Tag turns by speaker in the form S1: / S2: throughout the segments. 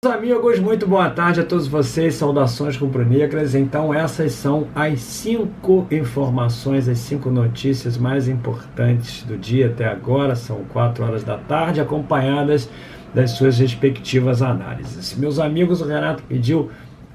S1: Meus amigos, muito boa tarde a todos vocês, saudações rubro-negras. Então essas são as 5 informações, as 5 notícias mais importantes do dia até agora, são 4 horas da tarde, acompanhadas das suas respectivas análises. Meus amigos, o Renato pediu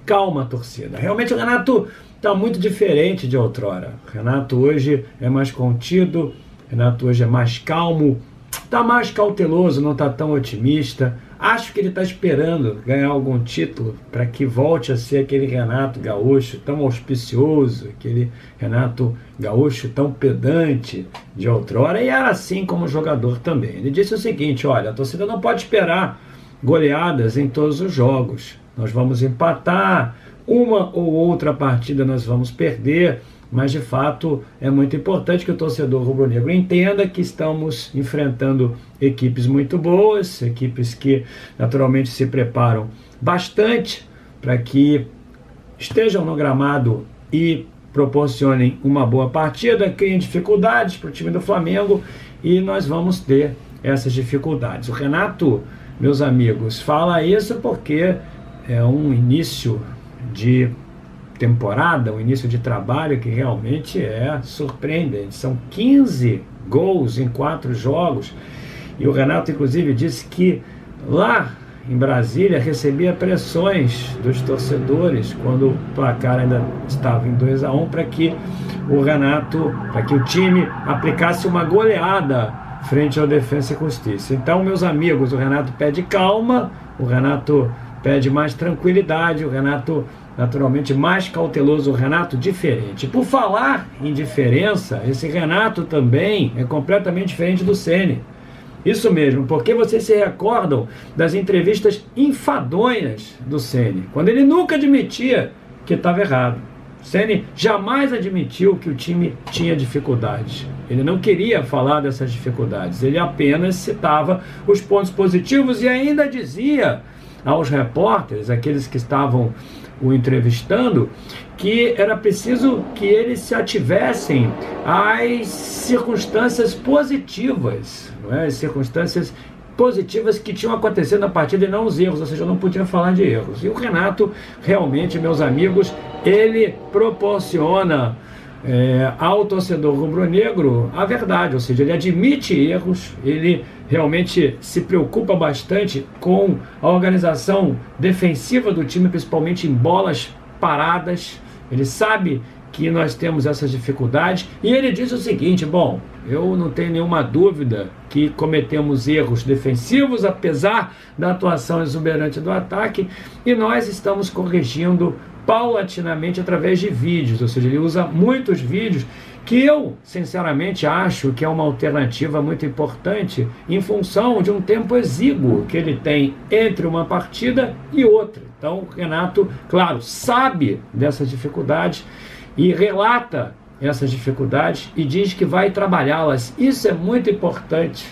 S1: calma, torcida. Realmente o Renato está muito diferente de outrora. O Renato hoje é mais contido, o Renato hoje é mais calmo, está mais cauteloso, não está tão otimista. Acho que ele está esperando ganhar algum título para que volte a ser aquele Renato Gaúcho tão auspicioso, aquele Renato Gaúcho tão pedante de outrora, e era assim como jogador também. Ele disse o seguinte: olha, a torcida não pode esperar goleadas em todos os jogos. Nós vamos empatar, uma ou outra partida nós vamos perder, mas de fato é muito importante que o torcedor rubro-negro entenda que estamos enfrentando equipes muito boas, equipes que naturalmente se preparam bastante para que estejam no gramado e proporcionem uma boa partida, criem dificuldades para o time do Flamengo, e nós vamos ter essas dificuldades. O Renato, meus amigos, fala isso porque é um início de temporada, um início de trabalho que realmente é surpreendente. São 15 gols em 4 jogos, e o Renato inclusive disse que lá em Brasília recebia pressões dos torcedores quando o placar ainda estava em 2-1 para que o time aplicasse uma goleada frente ao Defensa e Justiça. Então, meus amigos, o Renato pede calma, o Renato pede mais tranquilidade, o Renato naturalmente mais cauteloso, o Renato diferente. Por falar em diferença, esse Renato também é completamente diferente do Ceni. Isso mesmo, porque vocês se recordam das entrevistas enfadonhas do Ceni, quando ele nunca admitia que estava errado. O Ceni jamais admitiu que o time tinha dificuldades. Ele não queria falar dessas dificuldades, ele apenas citava os pontos positivos e ainda dizia aos repórteres, aqueles que estavam o entrevistando, que era preciso que eles se ativessem às circunstâncias positivas, não é? As circunstâncias positivas que tinham acontecido na partida e não os erros, ou seja, eu não podia falar de erros. E o Renato, realmente, meus amigos, ele proporciona ao torcedor rubro-negro a verdade, ou seja, ele admite erros, ele realmente se preocupa bastante com a organização defensiva do time, principalmente em bolas paradas. Ele sabe que nós temos essas dificuldades e ele diz o seguinte: bom, eu não tenho nenhuma dúvida que cometemos erros defensivos, apesar da atuação exuberante do ataque, e nós estamos corrigindo paulatinamente através de vídeos, ou seja, ele usa muitos vídeos, que eu, sinceramente, acho que é uma alternativa muito importante em função de um tempo exíguo que ele tem entre uma partida e outra. Então, o Renato, claro, sabe dessas dificuldades e relata essas dificuldades e diz que vai trabalhá-las. Isso é muito importante,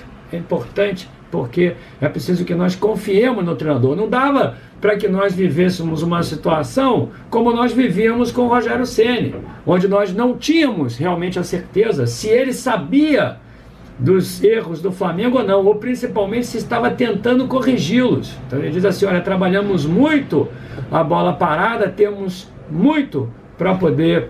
S1: porque é preciso que nós confiemos no treinador. Não dava para que nós vivêssemos uma situação como nós vivíamos com o Rogério Ceni, onde nós não tínhamos realmente a certeza se ele sabia dos erros do Flamengo ou não, ou principalmente se estava tentando corrigi-los. Então ele diz assim: olha, trabalhamos muito a bola parada, temos muito para poder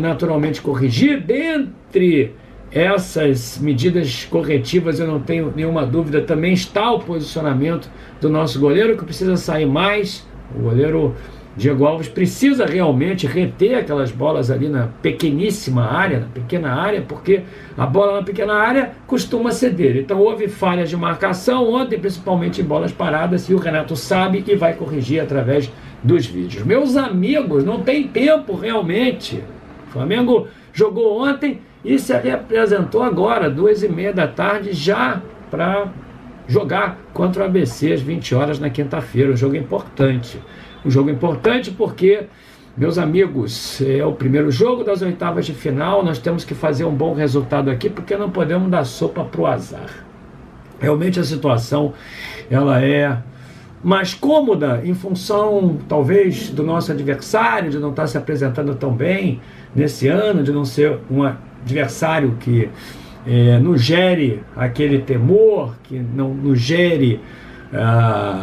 S1: naturalmente corrigir. Dentre essas medidas corretivas, eu não tenho nenhuma dúvida, também está o posicionamento do nosso goleiro, que precisa sair mais. O goleiro Diego Alves precisa realmente reter aquelas bolas ali na pequeníssima área, na pequena área, porque a bola na pequena área costuma ceder. Então houve falhas de marcação ontem, principalmente em bolas paradas, e o Renato sabe e vai corrigir através dos vídeos. Meus amigos, não tem tempo realmente. O Flamengo jogou ontem e se representou agora, 2h30 da tarde, já para jogar contra o ABC às 20 horas na quinta-feira. Um jogo importante. Um jogo importante porque, meus amigos, é o primeiro jogo das oitavas de final. Nós temos que fazer um bom resultado aqui, porque não podemos dar sopa para o azar. Realmente a situação ela é mais cômoda em função, talvez, do nosso adversário, de não estar se apresentando tão bem nesse ano, de não ser um adversário que nos gere aquele temor, que não nos gere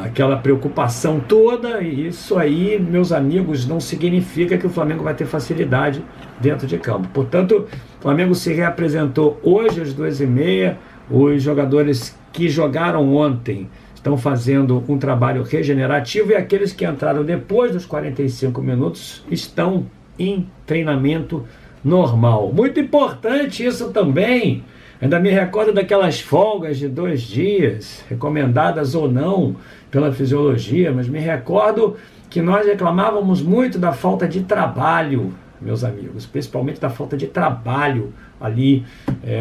S1: aquela preocupação toda, e isso aí, meus amigos, não significa que o Flamengo vai ter facilidade dentro de campo. Portanto, o Flamengo se reapresentou hoje às 2h30, os jogadores que jogaram ontem estão fazendo um trabalho regenerativo, e aqueles que entraram depois dos 45 minutos estão em treinamento normal. Muito importante isso também. Ainda me recordo daquelas folgas de 2 dias, recomendadas ou não pela fisiologia, mas me recordo que nós reclamávamos muito da falta de trabalho, meus amigos, principalmente da falta de trabalho ali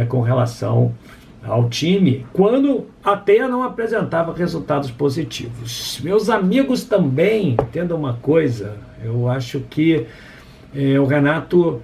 S1: com relação ao time, quando até não apresentava resultados positivos. Meus amigos também, entendam uma coisa, eu acho que o Renato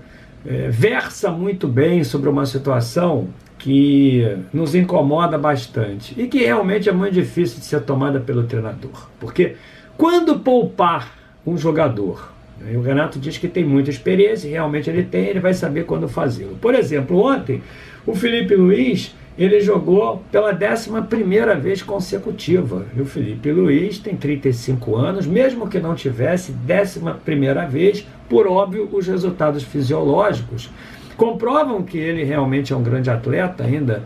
S1: versa muito bem sobre uma situação que nos incomoda bastante e que realmente é muito difícil de ser tomada pelo treinador. Porque quando poupar um jogador, o Renato diz que tem muita experiência, e realmente ele tem, ele vai saber quando fazê-lo. Por exemplo, ontem, o Felipe Luiz, ele jogou pela 11ª vez consecutiva. E o Felipe Luiz tem 35 anos, mesmo que não tivesse 11ª vez, por óbvio, os resultados fisiológicos comprovam que ele realmente é um grande atleta ainda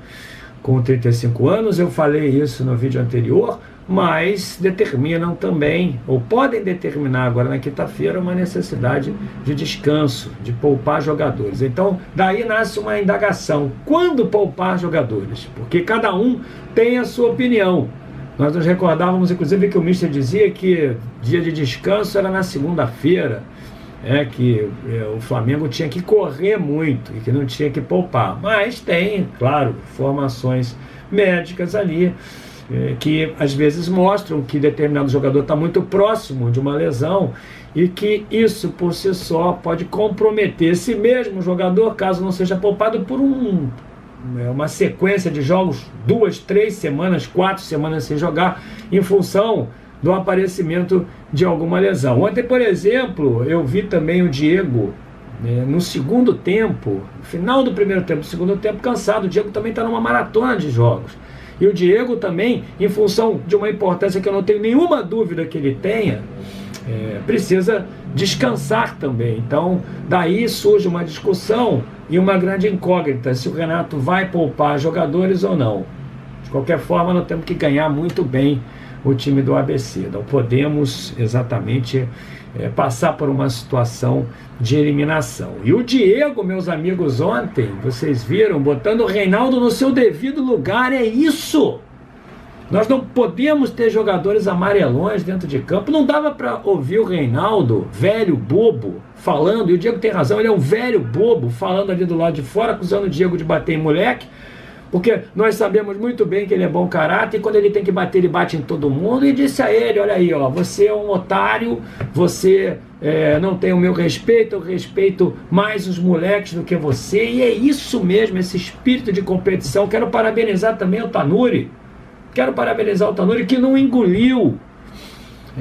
S1: com 35 anos. Eu falei isso no vídeo anterior, mas determinam também, ou podem determinar agora na quinta-feira, uma necessidade de descanso, de poupar jogadores. Então, daí nasce uma indagação: quando poupar jogadores? Porque cada um tem a sua opinião. Nós nos recordávamos, inclusive, que o Mister dizia que dia de descanso era na segunda-feira, que o Flamengo tinha que correr muito e que não tinha que poupar. Mas tem, claro, informações médicas ali que às vezes mostram que determinado jogador está muito próximo de uma lesão e que isso por si só pode comprometer esse mesmo jogador, caso não seja poupado por uma sequência de jogos, 2, 3 semanas, 4 semanas sem jogar, em função do aparecimento de alguma lesão. Ontem, por exemplo, eu vi também o Diego no segundo tempo, no final do primeiro tempo, no segundo tempo, cansado. O Diego também está numa maratona de jogos. E o Diego também, em função de uma importância que eu não tenho nenhuma dúvida que ele tenha, precisa descansar também. Então, daí surge uma discussão e uma grande incógnita, se o Renato vai poupar jogadores ou não. De qualquer forma, nós temos que ganhar muito bem o time do ABC. Não podemos exatamente passar por uma situação de eliminação. E o Diego, meus amigos, ontem, vocês viram, botando o Reinaldo no seu devido lugar. É isso! Nós não podemos ter jogadores amarelões dentro de campo. Não dava para ouvir o Reinaldo, velho bobo, falando, e o Diego tem razão, ele é um velho bobo, falando ali do lado de fora, acusando o Diego de bater em moleque, porque nós sabemos muito bem que ele é bom caráter, e quando ele tem que bater, ele bate em todo mundo. E disse a ele: olha aí, você é um otário, você não tem o meu respeito, eu respeito mais os moleques do que você. E é isso mesmo, esse espírito de competição. Quero parabenizar também o Tanuri, que não engoliu.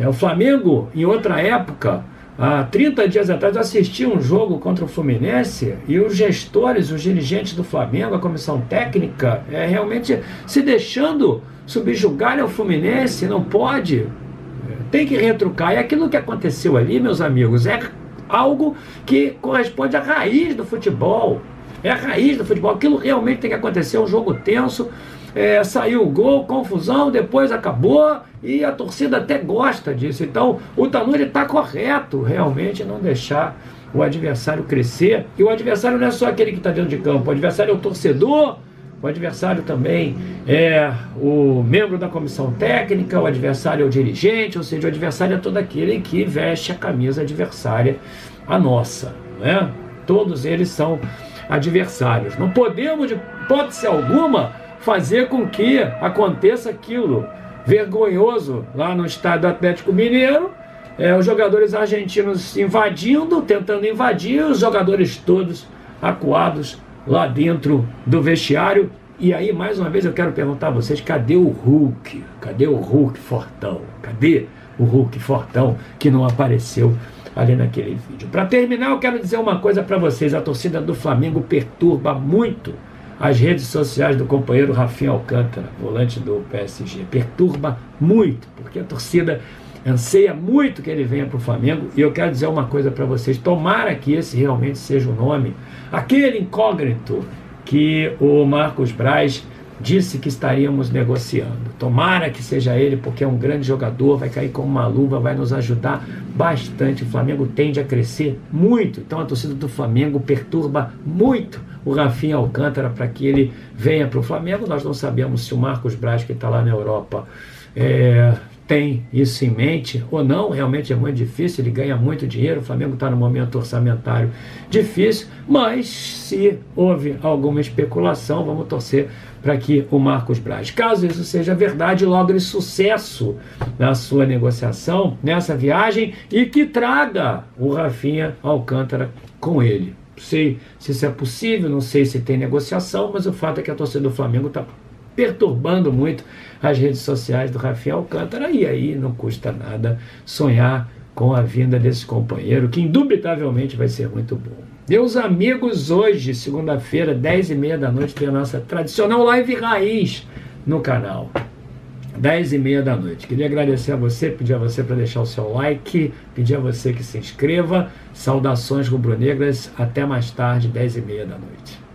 S1: O Flamengo, em outra época, há 30 dias atrás, eu assisti um jogo contra o Fluminense e os gestores, os dirigentes do Flamengo, a comissão técnica, realmente se deixando subjugar ao Fluminense. Não pode, tem que retrucar. E aquilo que aconteceu ali, meus amigos, é algo que corresponde à raiz do futebol. É a raiz do futebol. Aquilo realmente tem que acontecer, um jogo tenso. Saiu o gol, confusão, depois acabou, e a torcida até gosta disso. Então o Tanuri está correto, realmente, não deixar o adversário crescer. E o adversário não é só aquele que está dentro de campo, o adversário é o torcedor, o adversário também é o membro da comissão técnica, o adversário é o dirigente, ou seja, o adversário é todo aquele que veste a camisa adversária, a nossa, né? Todos eles são adversários. Não podemos, de hipótese alguma, fazer com que aconteça aquilo vergonhoso lá no estádio do Atlético Mineiro, os jogadores argentinos invadindo, tentando invadir, os jogadores todos acuados lá dentro do vestiário. E aí, mais uma vez, eu quero perguntar a vocês: cadê o Hulk? Cadê o Hulk fortão? Cadê o Hulk fortão que não apareceu ali naquele vídeo? Para terminar, eu quero dizer uma coisa para vocês: a torcida do Flamengo perturba muito as redes sociais do companheiro Rafinha Alcântara, volante do PSG. Perturba muito, porque a torcida anseia muito que ele venha para o Flamengo, e eu quero dizer uma coisa para vocês: tomara que esse realmente seja o nome, aquele incógnito que o Marcos Braz disse que estaríamos negociando. Tomara que seja ele, porque é um grande jogador, vai cair como uma luva, vai nos ajudar bastante. O Flamengo tende a crescer muito, então a torcida do Flamengo perturba muito o Rafinha Alcântara para que ele venha para o Flamengo. Nós não sabemos se o Marcos Braz, que está lá na Europa, tem isso em mente ou não. Realmente é muito difícil, ele ganha muito dinheiro, o Flamengo está num momento orçamentário difícil, mas se houve alguma especulação, vamos torcer para que o Marcos Braz, caso isso seja verdade, logre sucesso na sua negociação, nessa viagem, e que traga o Rafinha Alcântara com ele. Não sei se isso é possível, não sei se tem negociação, mas o fato é que a torcida do Flamengo está perturbando muito as redes sociais do Rafinha Alcântara, e aí não custa nada sonhar com a vinda desse companheiro, que indubitavelmente vai ser muito bom. Meus amigos, hoje, segunda-feira, 10h30 da noite, tem a nossa tradicional live raiz no canal. 10h30 da noite. Queria agradecer a você, pedir a você para deixar o seu like, pedir a você que se inscreva. Saudações rubro-negras, até mais tarde, 10h30 da noite.